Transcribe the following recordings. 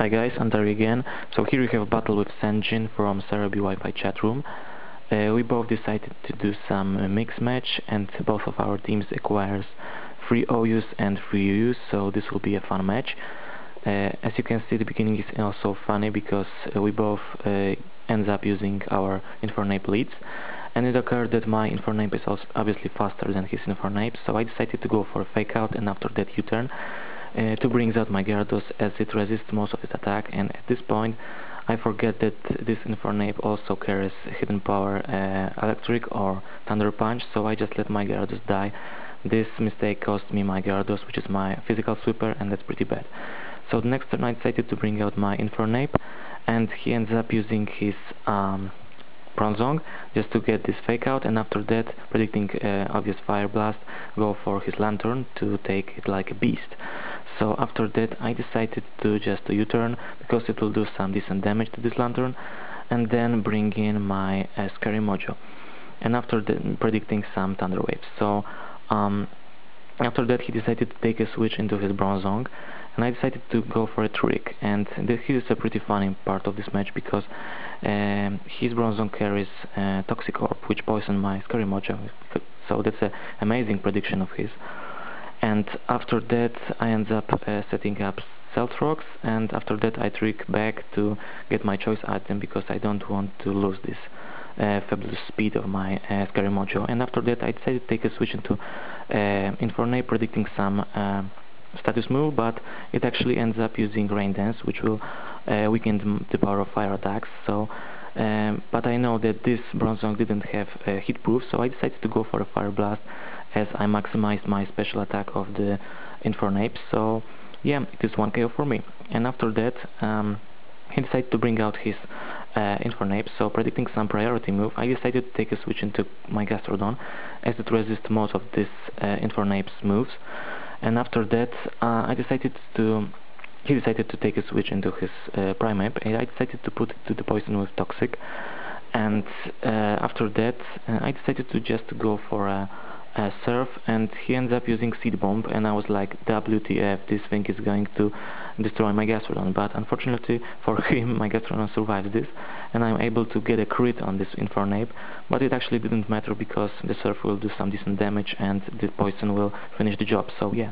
Hi guys, Andari again. So here we have a battle with Senjin from Serebi Wi-Fi chat room. We both decided to do some mix match, and both of our teams acquires free OUs and free UUs, so this will be a fun match. As you can see, the beginning is also funny because we both ends up using our Infernape leads, and it occurred that my Infernape is also obviously faster than his Infernape, so I decided to go for a fake out and after that U-turn to bring out my Gyarados as it resists most of its attack, and at this point I forget that this Infernape also carries hidden power Electric or Thunder Punch, so I just let my Gyarados die. This mistake cost me my Gyarados, which is my physical sweeper, and that's pretty bad. So the next turn I decided to bring out my Infernape, and he ends up using his Bronzong just to get this fake out, and after that, predicting obvious Fire Blast, go for his Lantern to take it like a beast. So after that I decided to just U-turn because it will do some decent damage to this Lantern, and then bring in my Scary Mojo, and after that predicting some Thunder Waves. So after that he decided to take a switch into his Bronzong, and I decided to go for a trick, and this is a pretty funny part of this match because his Bronzong carries Toxic Orb, which poisoned my Scary Mojo, so that's an amazing prediction of his. And after that I end up setting up Stealth Rocks, and after that I trick back to get my choice item because I don't want to lose this fabulous speed of my Scary Mojo. And after that I decided to take a switch into Infernape, predicting some status move, but it actually ends up using Rain Dance, which will weaken the power of fire attacks. So but I know that this Bronzong didn't have hit proof, so I decided to go for a Fire Blast as I maximized my special attack of the Infernape. So yeah, it is 1 KO for me. And after that he decided to bring out his Infernape, so predicting some priority move, I decided to take a switch into my Gastrodon as it resists most of this Infernape's moves. And after that he decided to take a switch into his Primeape, and I decided to put it to the poison with Toxic. And after that I decided to just go for a Surf, and he ends up using Seed Bomb, and I was like, WTF, this thing is going to destroy my Gastrodon. But unfortunately for him, my Gastrodon survives this, and I'm able to get a crit on this Infernape, but it actually didn't matter because the Surf will do some decent damage and the poison will finish the job. So yeah,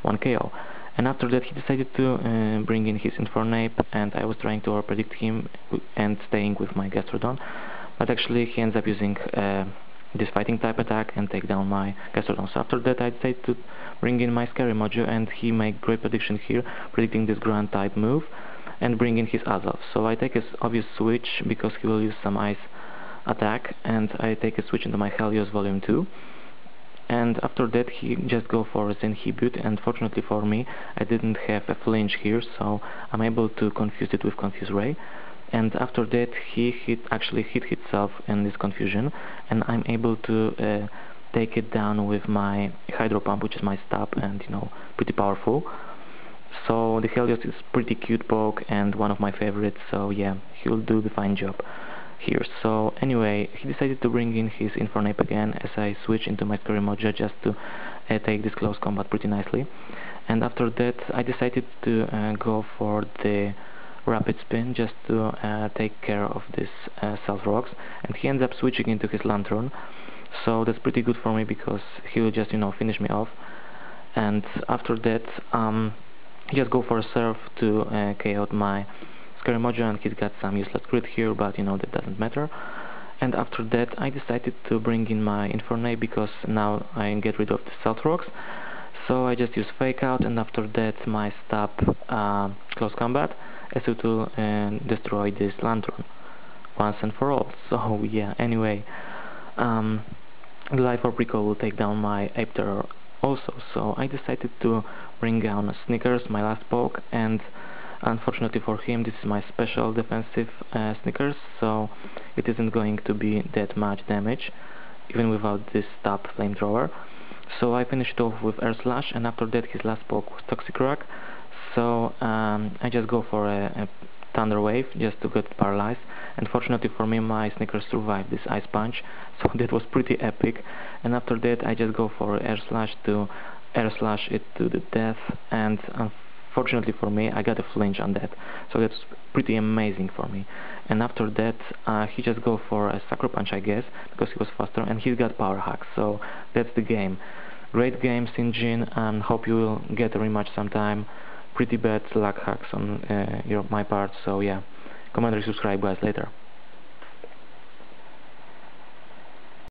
1 KO. And after that he decided to bring in his Infernape, and I was trying to predict him and staying with my Gastrodon, but actually he ends up using this fighting type attack and take down my Gastrodon. So after that I decided to bring in my Scary Mojo, and he made great prediction here, predicting this ground type move and bring in his Azov. So I take a obvious switch because he will use some ice attack, and I take a switch into my Helios Volume 2. And after that he just go for a Zenhibute, and fortunately for me I didn't have a flinch here, so I'm able to confuse it with Confuse Ray. And after that he actually hit himself in this confusion, and I'm able to take it down with my Hydro Pump, which is my stab, and you know, pretty powerful. So the Helios is pretty cute poke and one of my favorites, so yeah, he'll do the fine job here. So anyway, he decided to bring in his Infernape again as I switch into my Scary Mojo just to take this close combat pretty nicely. And after that I decided to go for the Rapid Spin just to take care of this Stealth Rocks, and he ends up switching into his Lantern, so that's pretty good for me because he will just, you know, finish me off. And after that he just go for a Surf to KO out my Scary Mojo, and he's got some useless crit here, but you know, that doesn't matter. And after that I decided to bring in my Infernape because now I get rid of the Stealth Rocks. So I just use Fake Out, and after that my stab close combat as it will destroy this Lantern once and for all. So yeah, anyway, the Life Orb Recall will take down my Ape Terror also, so I decided to bring down Snickers, my last poke, and unfortunately for him this is my special defensive Snickers, so it isn't going to be that much damage even without this stab flamethrower. So I finished off with Air Slash, and after that his last poke was Toxic Rock. So I just go for a Thunder Wave just to get paralyzed, and fortunately for me my Snickers survived this Ice Punch, so that was pretty epic. And after that I just go for Air Slash to Air Slash it to the death, and fortunately for me, I got a flinch on that, so that's pretty amazing for me. And after that, he just go for a sucker punch, I guess, because he was faster, and he got power hacks. So that's the game. Great game, Sinjin, and hope you will get a rematch sometime. Pretty bad luck hacks on my part, so yeah. Comment and subscribe, guys. Later.